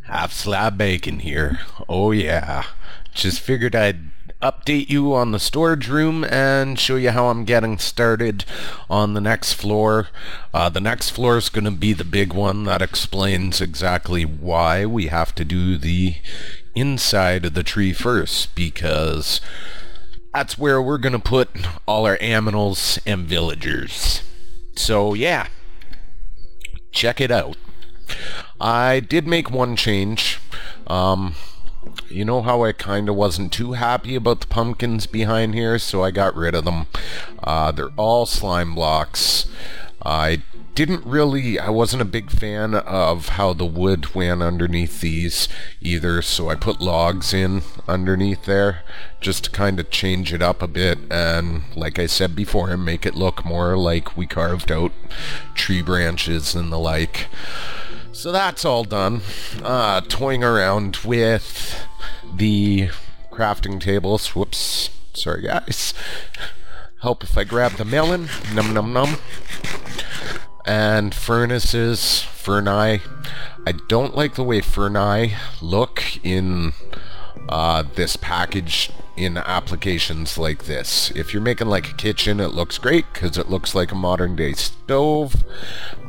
Half slab bacon here. Oh yeah. Just figured I'd update you on the storage room and show you how I'm getting started on the next floor. The next floor is going to be the big one that explains exactly why we have to do the inside of the tree first, because that's where we're going to put all our aminals and villagers. So yeah, check it out. I did make one change. You know how I kind of wasn't too happy about the pumpkins behind here, so I got rid of them. They're all slime blocks. I wasn't a big fan of how the wood went underneath these either, so I put logs in underneath there just to kind of change it up a bit and, like I said before, make it look more like we carved out tree branches and the like. So that's all done. Toying around with the crafting tables. Whoops. Sorry, guys. Help if I grab the melon. Num num num. And furnaces. Ferni. I don't like the way ferni look in this package in applications like this. If you're making like a kitchen, it looks great because it looks like a modern day stove.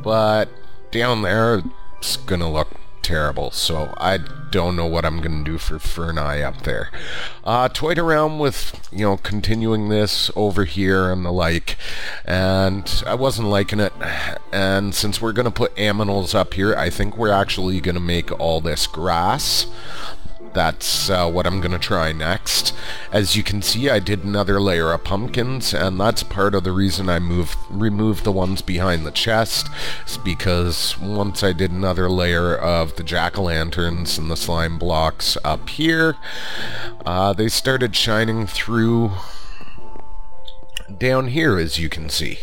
But down there, it's gonna look terrible, so I don't know what I'm gonna do for ferni up there. Toyed around with, continuing this over here and the like, and I wasn't liking it. And since we're gonna put aminals up here, I think we're actually gonna make all this grass. That's what I'm going to try next. As you can see, I did another layer of pumpkins, and that's part of the reason I removed the ones behind the chest. It's because once I did another layer of the jack-o'-lanterns and the slime blocks up here, they started shining through down here, as you can see.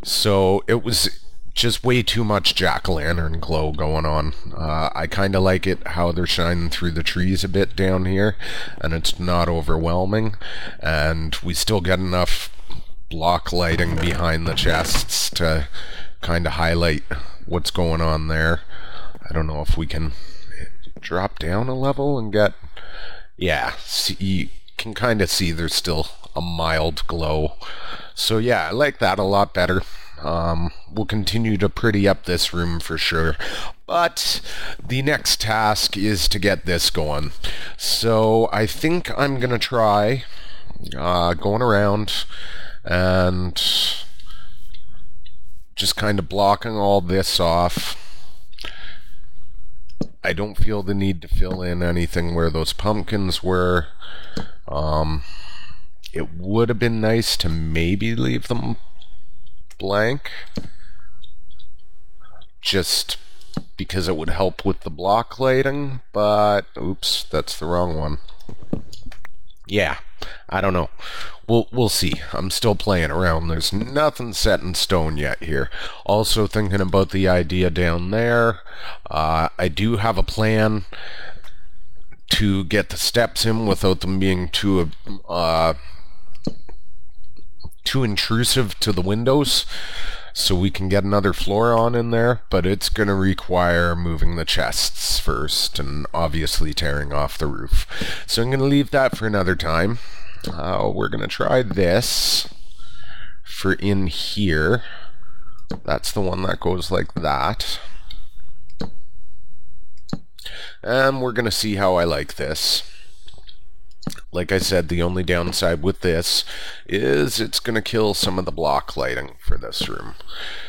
So it was just way too much jack-o'-lantern glow going on. I kind of like it how they're shining through the trees a bit down here, and it's not overwhelming, and we still get enough block lighting behind the chests to kind of highlight what's going on there. I don't know if we can drop down a level and get... Yeah, see, you can kind of see there's still a mild glow. So yeah, I like that a lot better. We'll continue to pretty up this room for sure, but the next task is to get this going. So I think I'm gonna try going around and just kind of blocking all this off. I don't feel the need to fill in anything where those pumpkins were. It would have been nice to maybe leave them blank, just because it would help with the block lighting, but oops, that's the wrong one. Yeah, I don't know. We'll see. I'm still playing around. There's nothing set in stone yet here. Also thinking about the idea down there. I do have a plan to get the steps in without them being too intrusive to the windows, so we can get another floor on in there, but it's going to require moving the chests first and obviously tearing off the roof. So I'm going to leave that for another time. We're going to try this for in here. That's the one that goes like that. And we're going to see how I like this. Like I said, the only downside with this is it's going to kill some of the block lighting for this room.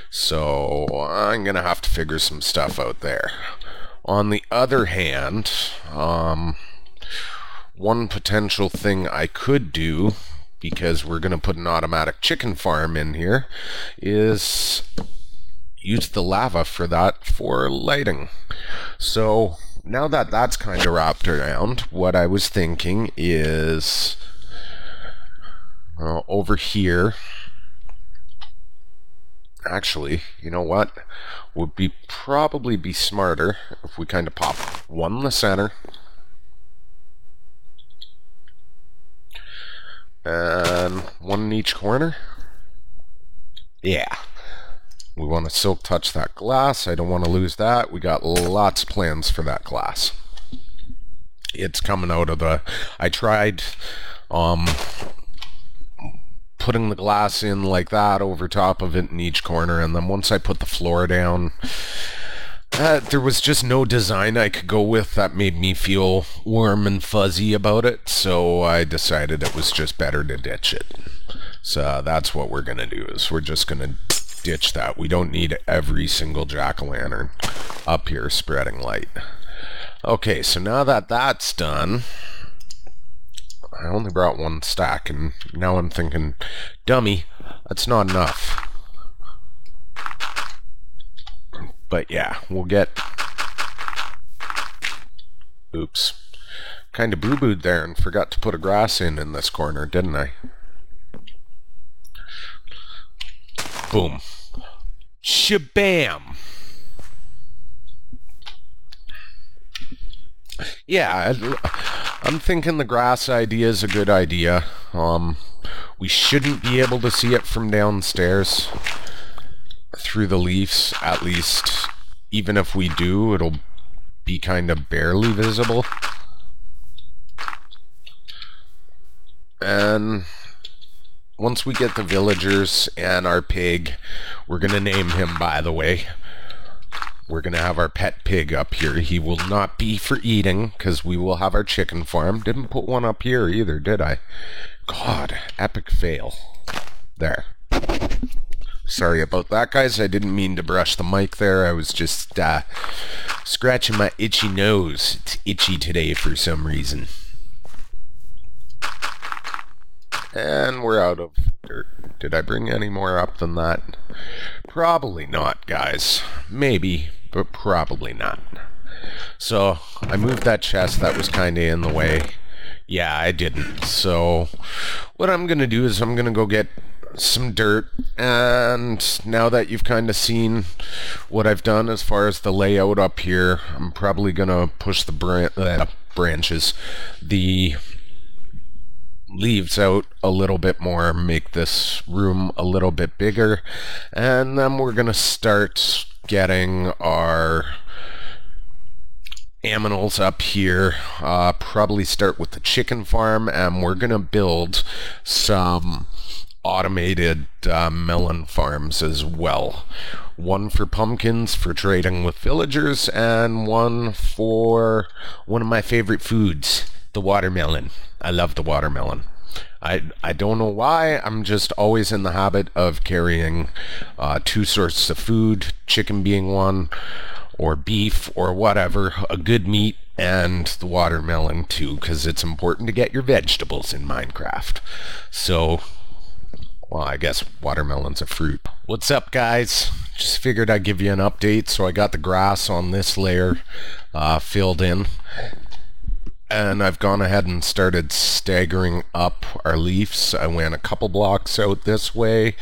So I'm going to have to figure some stuff out there. On the other hand, one potential thing I could do, because we're going to put an automatic chicken farm in here, is use the lava for that for lighting. So now that that's kind of wrapped around, what I was thinking is over here, actually, you know what, would probably be smarter if we kind of pop one in the center and one in each corner. Yeah, We want to silk touch that glass. I don't want to lose that. We got lots of plans for that glass. It's coming out of the... I tried putting the glass in like that over top of it in each corner, and then once I put the floor down, there was just no design I could go with that made me feel warm and fuzzy about it, so I decided it was just better to ditch it. So that's what we're gonna do, is we're just gonna ditch that. We don't need every single jack-o'-lantern up here spreading light. Okay, so now that that's done, I only brought one stack, and now I'm thinking, dummy, that's not enough. But yeah, we'll get... Oops. Kind of boo-booed there and forgot to put a grass in this corner, didn't I? Boom. Shabam! Yeah, I'm thinking the grass idea is a good idea. We shouldn't be able to see it from downstairs through the leaves, at least. Even if we do, it'll be kind of barely visible. And once we get the villagers and our pig, we're gonna name him, by the way. We're gonna have our pet pig up here. He will not be for eating, because we will have our chicken farm. Didn't put one up here either, did I? God, epic fail. There. Sorry about that, guys. I didn't mean to brush the mic there. I was just scratching my itchy nose. It's itchy today for some reason. And we're out of dirt. Did I bring any more up than that? Probably not, guys. Maybe, but probably not. So, I moved that chest that was kind of in the way. Yeah, I didn't. So, what I'm going to do is I'm going to go get some dirt, and now that you've kind of seen what I've done as far as the layout up here, I'm probably going to push the branches, the leaves out a little bit more, make this room a little bit bigger, and then we're going to start getting our aminals up here. Probably start with the chicken farm, and we're going to build some automated melon farms as well. One for pumpkins for trading with villagers, and one for one of my favorite foods, the watermelon. I love the watermelon. I don't know why, I'm just always in the habit of carrying two sources of food, chicken being one, or beef, or whatever, a good meat, and the watermelon too, because it's important to get your vegetables in Minecraft. So, well, I guess watermelon's a fruit. What's up, guys? Just figured I'd give you an update. So I got the grass on this layer filled in, and I've gone ahead and started staggering up our leaves. I went a couple blocks out this way,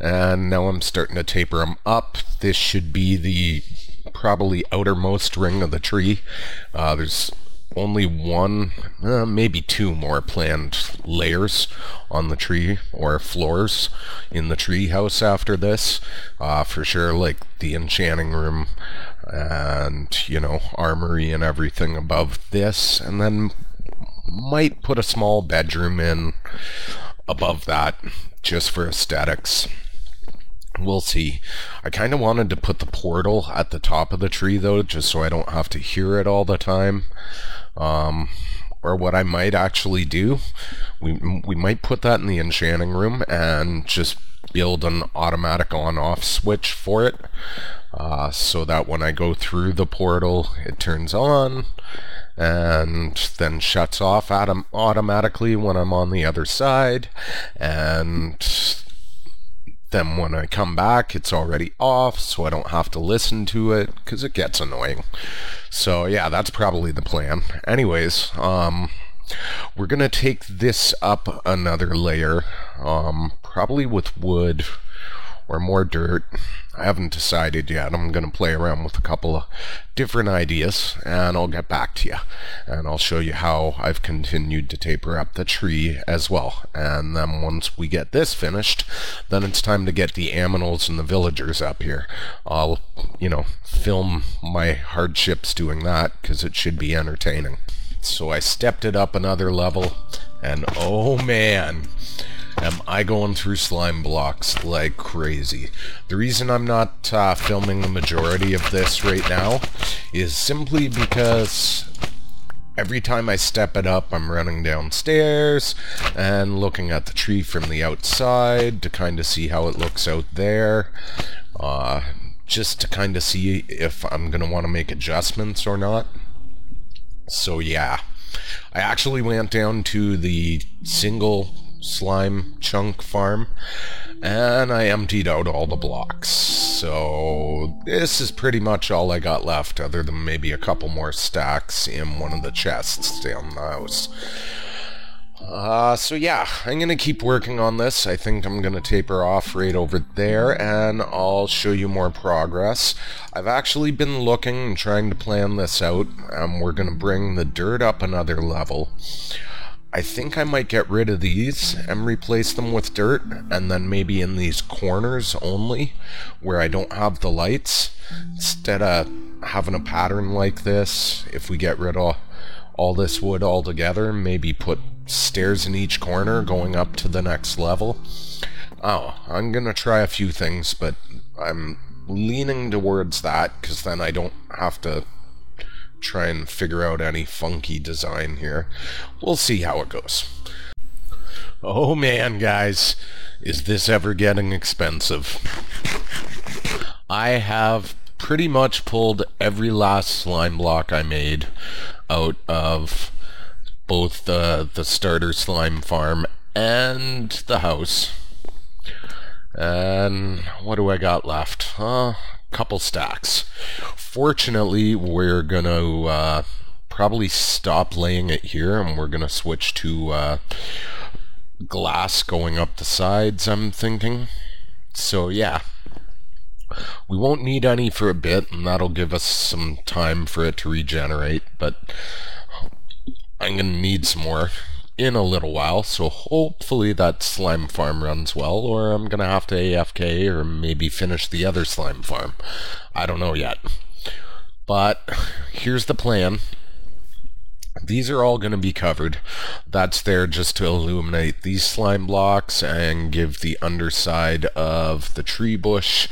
and now I'm starting to taper them up. This should be the probably outermost ring of the tree. There's only one, maybe two more planned layers on the tree, or floors in the tree house after this. For sure, like the enchanting room and, you know, armory and everything above this, and then might put a small bedroom in above that just for aesthetics. We'll see. I kind of wanted to put the portal at the top of the tree though, just so I don't have to hear it all the time. Or what I might actually do, we might put that in the enchanting room and just build an automatic on-off switch for it, so that when I go through the portal, it turns on and then shuts off automatically when I'm on the other side, and then when I come back, it's already off, so I don't have to listen to it, because it gets annoying. So yeah, that's probably the plan. Anyways, we're gonna take this up another layer, probably with wood or more dirt. I haven't decided yet. I'm going to play around with a couple of different ideas, and I'll get back to you. And I'll show you how I've continued to taper up the tree as well. And then once we get this finished, then it's time to get the aminals and the villagers up here. I'll, film my hardships doing that, because it should be entertaining. So I stepped it up another level, and oh man, am I going through slime blocks like crazy. The reason I'm not filming the majority of this right now is simply because every time I step it up, I'm running downstairs and looking at the tree from the outside to kind of see how it looks out there. Just to kind of see if I'm going to want to make adjustments or not. So yeah, I actually went down to the single slime chunk farm and I emptied out all the blocks. So this is pretty much all I got left, other than maybe a couple more stacks in one of the chests down the house. So yeah, I'm gonna keep working on this. I think I'm gonna taper off right over there, and I'll show you more progress. I've actually been looking and trying to plan this out. We're gonna bring the dirt up another level. I think I might get rid of these and replace them with dirt, and then maybe in these corners only, where I don't have the lights, instead of having a pattern like this. If we get rid of all this wood altogether, maybe put stairs in each corner going up to the next level. I'm gonna try a few things, but I'm leaning towards that, because then I don't have to try and figure out any funky design here. We'll see how it goes. Oh man, guys, is this ever getting expensive? I have pretty much pulled every last slime block I made out of both the starter slime farm and the house. And what do I got left? Couple stacks. Fortunately, we're gonna probably stop laying it here, and we're gonna switch to glass going up the sides, I'm thinking. So yeah, we won't need any for a bit, and that'll give us some time for it to regenerate, but I'm gonna need some more in a little while, so hopefully that slime farm runs well, or I'm gonna have to AFK or maybe finish the other slime farm. I don't know yet. But here's the plan. These are all going to be covered. That's there just to illuminate these slime blocks and give the underside of the tree bush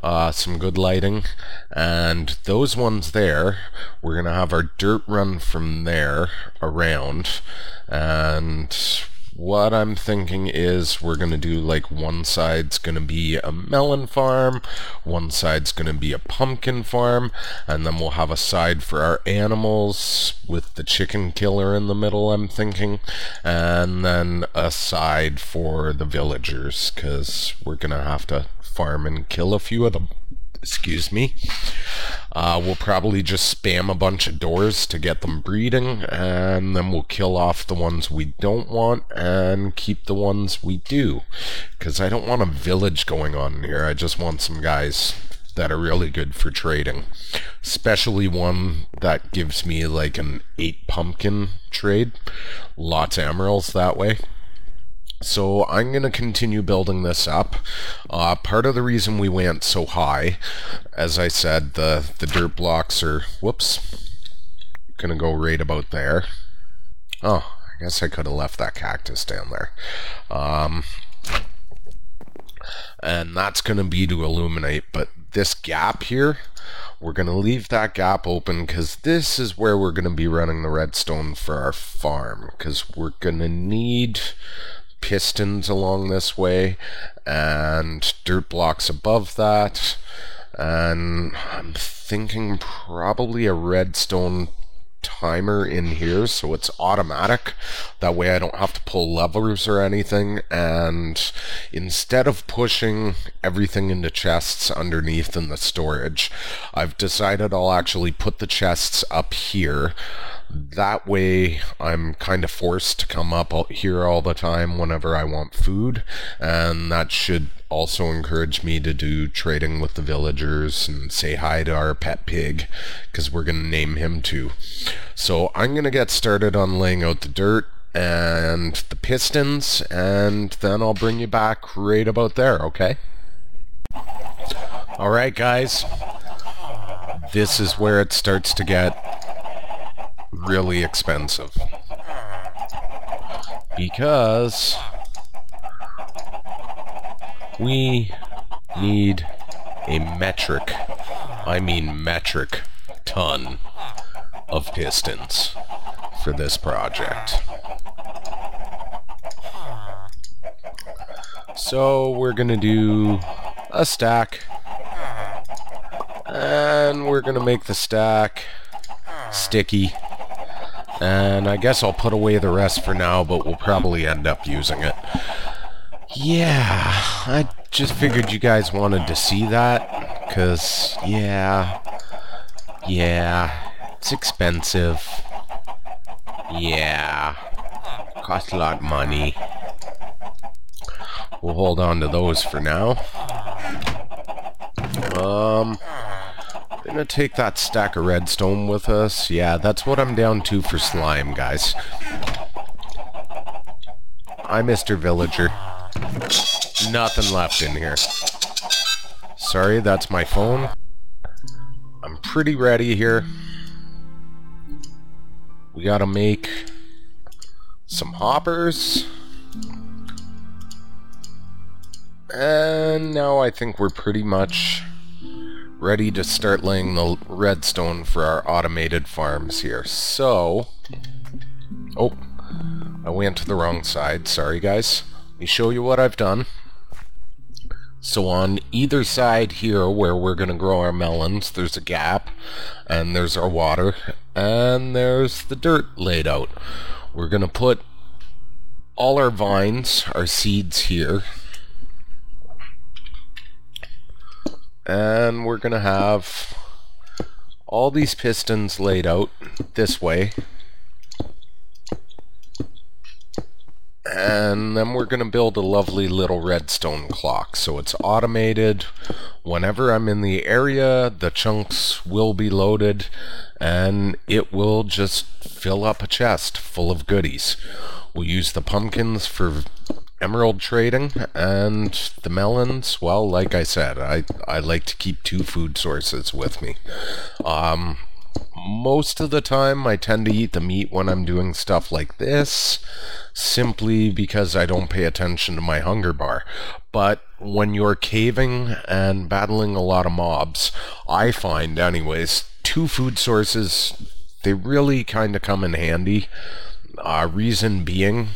some good lighting. And those ones there, we're going to have our dirt run from there around. And what I'm thinking is we're going to do, like, one side's going to be a melon farm, one side's going to be a pumpkin farm, and then we'll have a side for our animals with the chicken killer in the middle, I'm thinking, and then a side for the villagers, because we're going to have to farm and kill a few of them. Excuse me. We'll probably just spam a bunch of doors to get them breeding, and then we'll kill off the ones we don't want and keep the ones we do, because I don't want a village going on here. I just want some guys that are really good for trading, especially one that gives me like an 8 pumpkin trade. Lots of emeralds that way. So I'm going to continue building this up. Part of the reason we went so high, as I said, the dirt blocks are, whoops, going to go right about there. Oh, I guess I could have left that cactus down there. And that's going to be to illuminate, but this gap here, we're going to leave that gap open, because this is where we're going to be running the redstone for our farm, because we're going to need pistons along this way and dirt blocks above that, and I'm thinking probably a redstone timer in here, so it's automatic. That way I don't have to pull levers or anything, and instead of pushing everything into chests underneath in the storage, I've decided I'll actually put the chests up here. That way I'm kind of forced to come up here all the time whenever I want food, and that should also encourage me to do trading with the villagers and say hi to our pet pig, because we're going to name him too. So I'm going to get started on laying out the dirt and the pistons, and then I'll bring you back right about there, okay? Alright guys, this is where it starts to get really expensive, because we need a metric ton of pistons for this project. So we're gonna do a stack, and we're gonna make the stack sticky. And I guess I'll put away the rest for now, but we'll probably end up using it. Yeah, I just figured you guys wanted to see that, because, yeah, it's expensive. Yeah, costs a lot of money. We'll hold on to those for now. Gonna take that stack of redstone with us. Yeah, that's what I'm down to for slime, guys. Hi, Mr. Villager. Nothing left in here. Sorry, that's my phone. I'm pretty ready here. We gotta make some hoppers. And now I think we're pretty much ready to start laying the redstone for our automated farms here. So, oh, I went to the wrong side. Sorry, guys. Let me show you what I've done. So on either side here where we're going to grow our melons, there's a gap, and there's our water, and there's the dirt laid out. We're going to put all our vines, our seeds here, and we're going to have all these pistons laid out this way. And then we're going to build a lovely little redstone clock. So it's automated. Whenever I'm in the area, the chunks will be loaded, and it will just fill up a chest full of goodies. We'll use the pumpkins for emerald trading, and the melons, well, like I said, I like to keep 2 food sources with me. Most of the time I tend to eat the meat when I'm doing stuff like this, simply because I don't pay attention to my hunger bar. But when you're caving and battling a lot of mobs, I find anyways, 2 food sources, they really kind of come in handy. Reason being,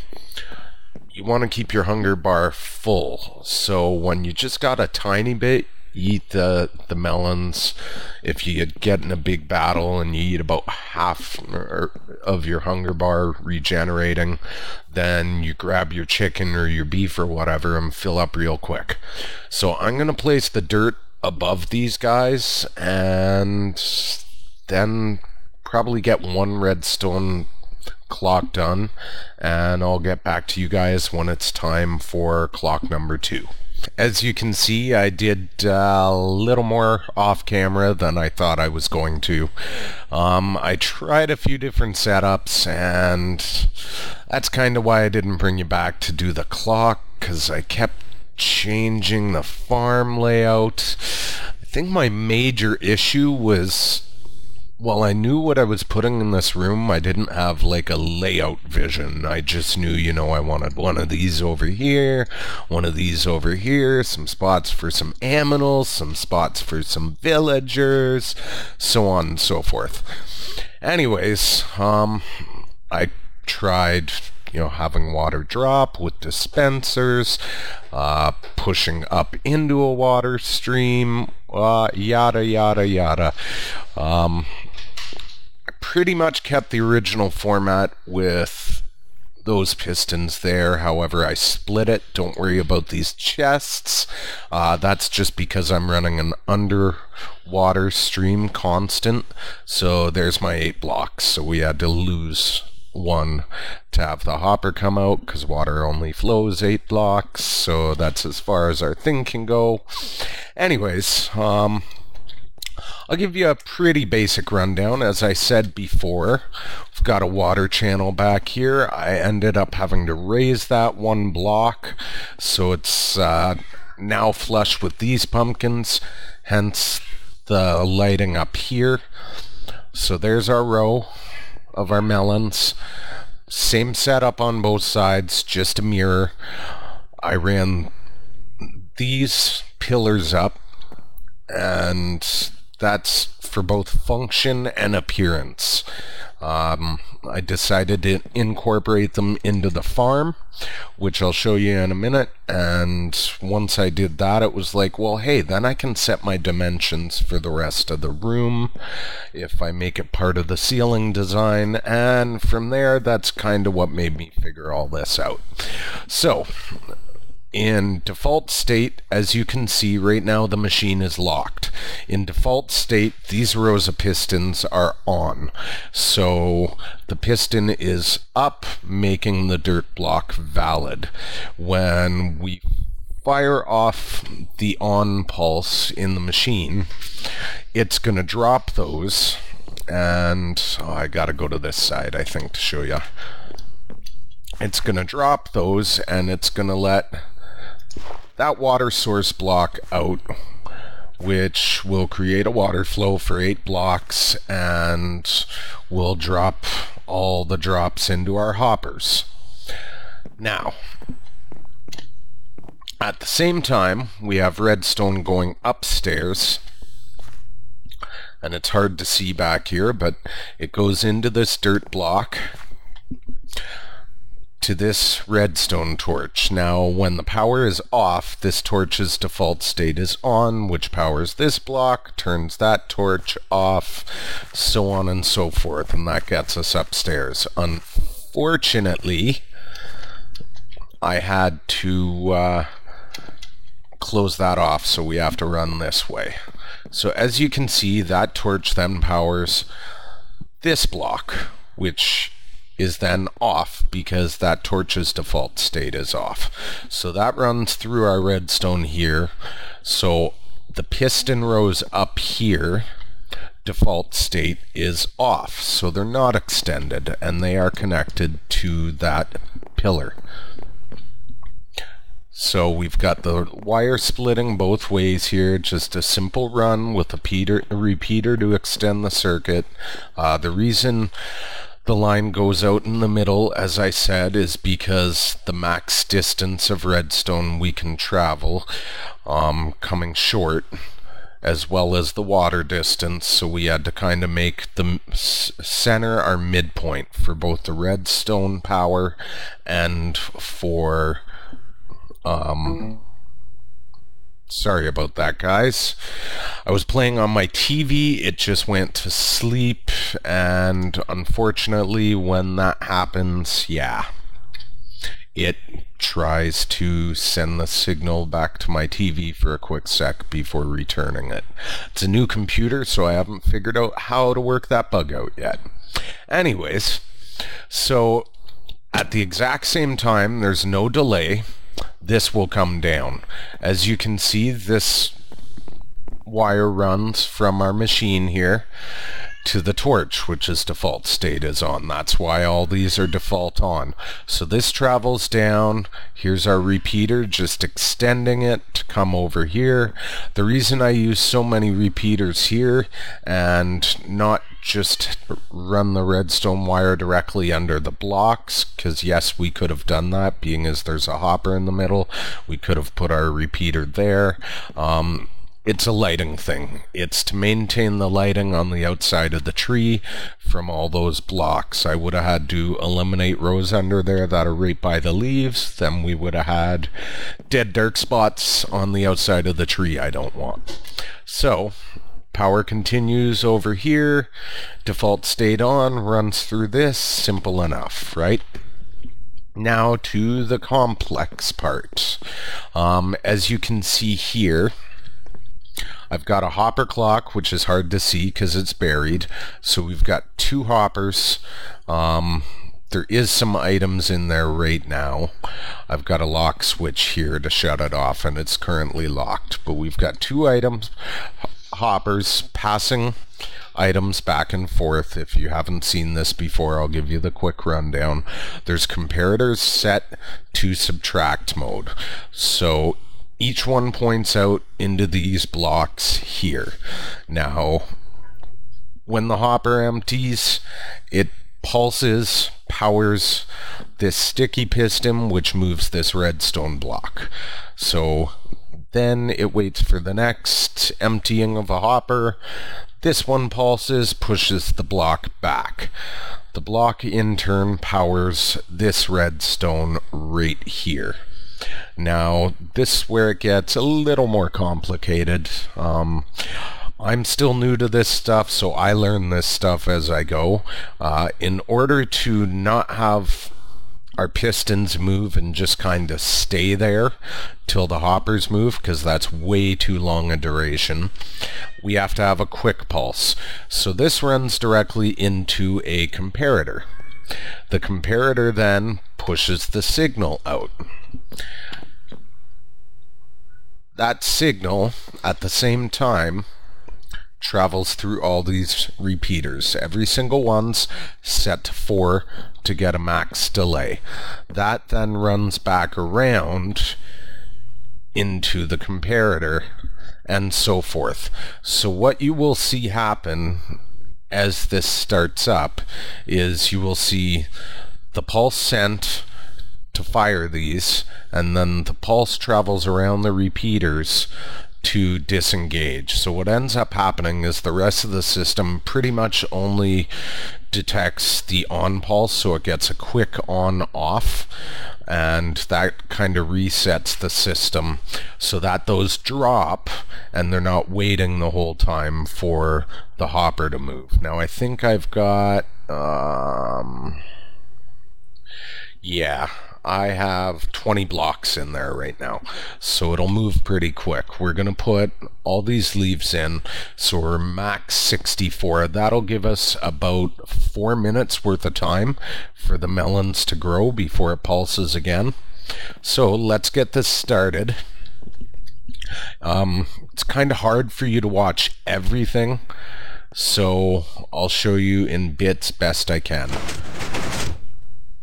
you want to keep your hunger bar full, so when you just got a tiny bit, you eat the melons. If you get in a big battle and you eat about half of your hunger bar regenerating, then you grab your chicken or your beef or whatever and fill up real quick. So I'm going to place the dirt above these guys, and then probably get 1 redstone clock done, and I'll get back to you guys when it's time for clock number 2. As you can see, I did a little more off camera than I thought I was going to. I tried a few different setups, and that's kind of why I didn't bring you back to do the clock, because I kept changing the farm layout. I think my major issue was, well, I knew what I was putting in this room. I didn't have like a layout vision. I just knew, you know, I wanted one of these over here, one of these over here, some spots for some aminals, some spots for some villagers, so on and so forth. Anyways, I tried, you know, having water drop with dispensers, pushing up into a water stream, yada yada yada. pretty much kept the original format with those pistons there. However, I split it. Don't worry about these chests. That's just because I'm running an underwater stream constant. So there's my 8 blocks. So we had to lose one to have the hopper come out because water only flows 8 blocks. So that's as far as our thing can go. Anyways, I'll give you a pretty basic rundown. As I said before, we've got a water channel back here. I ended up having to raise that 1 block, so it's now flush with these pumpkins, hence the lighting up here. So there's our row of our melons. Same setup on both sides, just a mirror. I ran these pillars up, and that's for both function and appearance. I decided to incorporate them into the farm, which I'll show you in a minute. And once I did that, it was like, well, hey, then I can set my dimensions for the rest of the room if I make it part of the ceiling design. And from there, that's kind of what made me figure all this out. So in default state, as you can see right now, the machine is locked. In default state, these rows of pistons are on. So the piston is up, making the dirt block valid. When we fire off the on pulse in the machine, it's going to drop those. And I got to go to this side, I think, to show you. It's going to drop those, and it's going to let that water source block out, which will create a water flow for 8 blocks, and we'll drop all the drops into our hoppers. Now, at the same time, we have redstone going upstairs, and it's hard to see back here, but it goes into this dirt block to this redstone torch. Now, when the power is off, this torch's default state is on, which powers this block, turns that torch off, so on and so forth, and that gets us upstairs. Unfortunately, I had to close that off, so we have to run this way. So as you can see, that torch then powers this block, which is then off because that torch's default state is off. So that runs through our redstone here. So the piston rows up here, default state is off. So they're not extended, and they are connected to that pillar. So we've got the wire splitting both ways here, just a simple run with a repeater to extend the circuit. The reason the line goes out in the middle, as I said, is because the max distance of redstone we can travel coming short, as well as the water distance, so we had to kind of make the center our midpoint for both the redstone power and for sorry about that, guys. I was playing on my TV, it just went to sleep, and unfortunately when that happens, yeah, it tries to send the signal back to my TV for a quick sec before returning it. It's a new computer, so I haven't figured out how to work that bug out yet. Anyways, so at the exact same time, there's no delay, this will come down. As you can see, this wire runs from our machine here to the torch, which is default state is on. That's why all these are default on. So this travels down. Here's our repeater, just extending it to come over here. The reason I use so many repeaters here and not just run the redstone wire directly under the blocks, because yes, we could have done that, being as there's a hopper in the middle. We could have put our repeater there. It's a lighting thing. It's to maintain the lighting on the outside of the tree from all those blocks. I would have had to eliminate rows under there that are right by the leaves. Then we would have had dead dark spots on the outside of the tree I don't want. So Power continues over here, default state on, runs through this, simple enough, right? Now to the complex part. As you can see here, I've got a hopper clock, which is hard to see because it's buried. So we've got 2 hoppers. There is some items in there right now. I've got a lock switch here to shut it off, and it's currently locked. But we've got 2 items, hoppers, passing items back and forth. If you haven't seen this before, I'll give you the quick rundown. There's comparators set to subtract mode. So each one points out into these blocks here. Now, when the hopper empties, it pulses, powers this sticky piston, which moves this redstone block. So then it waits for the next emptying of a hopper. This one pulses, pushes the block back. The block in turn powers this redstone right here. Now, this is where it gets a little more complicated. I'm still new to this stuff, so I learn this stuff as I go. In order to not have our pistons move and just kind of stay there till the hoppers move, because that's way too long a duration, we have to have a quick pulse. So this runs directly into a comparator. The comparator then pushes the signal out. That signal, at the same time, travels through all these repeaters. Every single one's set to 4 to get a max delay. That then runs back around into the comparator and so forth. So what you will see happen as this starts up is you will see the pulse sent to fire these, and then the pulse travels around the repeaters to disengage. So what ends up happening is the rest of the system pretty much only detects the on pulse, so it gets a quick on off, and that kind of resets the system so that those drop and they're not waiting the whole time for the hopper to move. Now I think I've got I have 20 blocks in there right now, so it'll move pretty quick. We're going to put all these leaves in, so we're max 64. That'll give us about 4 minutes worth of time for the melons to grow before it pulses again. So let's get this started. It's kind of hard for you to watch everything, so I'll show you in bits best I can.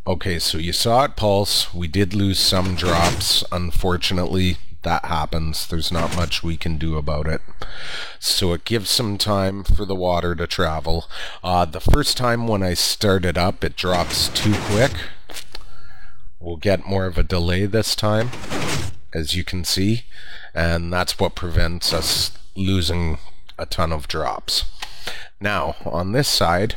Okay, so you saw it pulse. We did lose some drops. Unfortunately, that happens. There's not much we can do about it. So it gives some time for the water to travel. The first time when I start it up, it drops too quick. We'll get more of a delay this time, as you can see, and that's what prevents us losing a ton of drops. Now, on this side,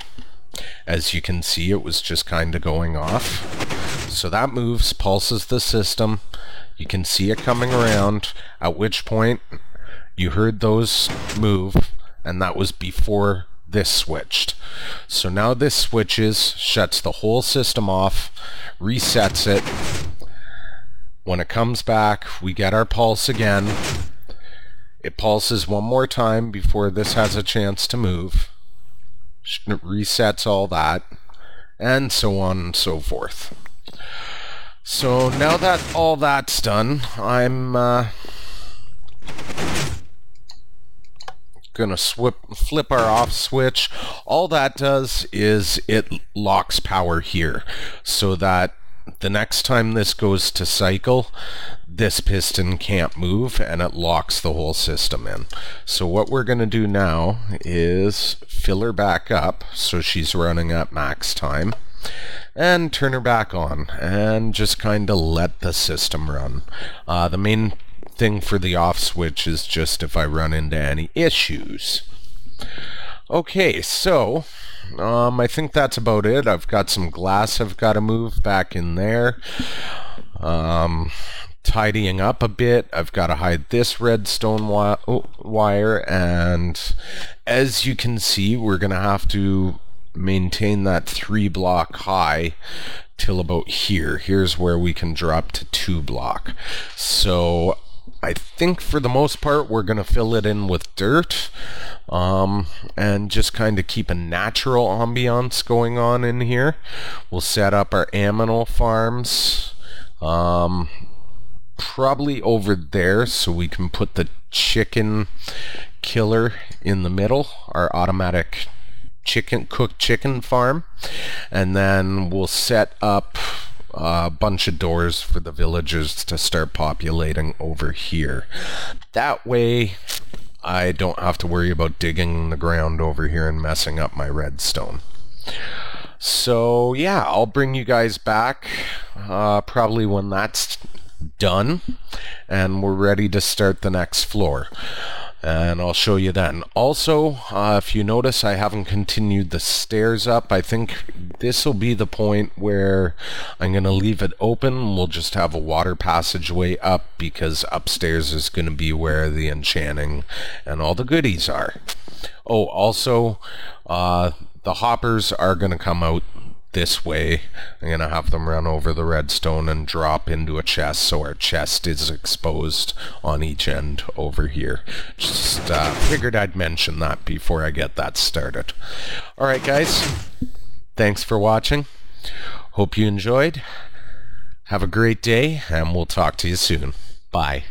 as you can see, it was just kind of going off. So that moves, pulses the system. You can see it coming around, at which point you heard those move, and that was before this switched. So now this switches, shuts the whole system off, resets it. When it comes back, we get our pulse again. It pulses one more time before this has a chance to move. Resets all that, and so on and so forth. So now that all that's done, I'm gonna flip our off switch. All that does is it locks power here, so that the next time this goes to cycle, this piston can't move, and it locks the whole system in. So what we're going to do now is fill her back up so she's running at max time, and turn her back on, and just kind of let the system run. The main thing for the off switch is just if I run into any issues. Okay, so I think that's about it. I've got some glass I've got to move back in there. tidying up a bit. I've got to hide this redstone wire, and as you can see, we're going to have to maintain that 3-block high till about here. Here's where we can drop to 2-block. So I think for the most part we're going to fill it in with dirt, and just kind of keep a natural ambiance going on in here. We'll set up our aminal farms probably over there, so we can put the chicken killer in the middle, our automatic cooked chicken farm, and then we'll set up a bunch of doors for the villagers to start populating over here. That way I don't have to worry about digging the ground over here and messing up my redstone. So yeah, I'll bring you guys back probably when that's done and we're ready to start the next floor, and I'll show you then. Also, if you notice, I haven't continued the stairs up. I think this will be the point where I'm going to leave it open. We'll just have a water passageway up, because upstairs is going to be where the enchanting and all the goodies are. Oh, also, the hoppers are going to come out this way. I'm going to have them run over the redstone and drop into a chest, so our chest is exposed on each end over here. Just figured I'd mention that before I get that started. Alright guys, thanks for watching. Hope you enjoyed. Have a great day, and we'll talk to you soon. Bye.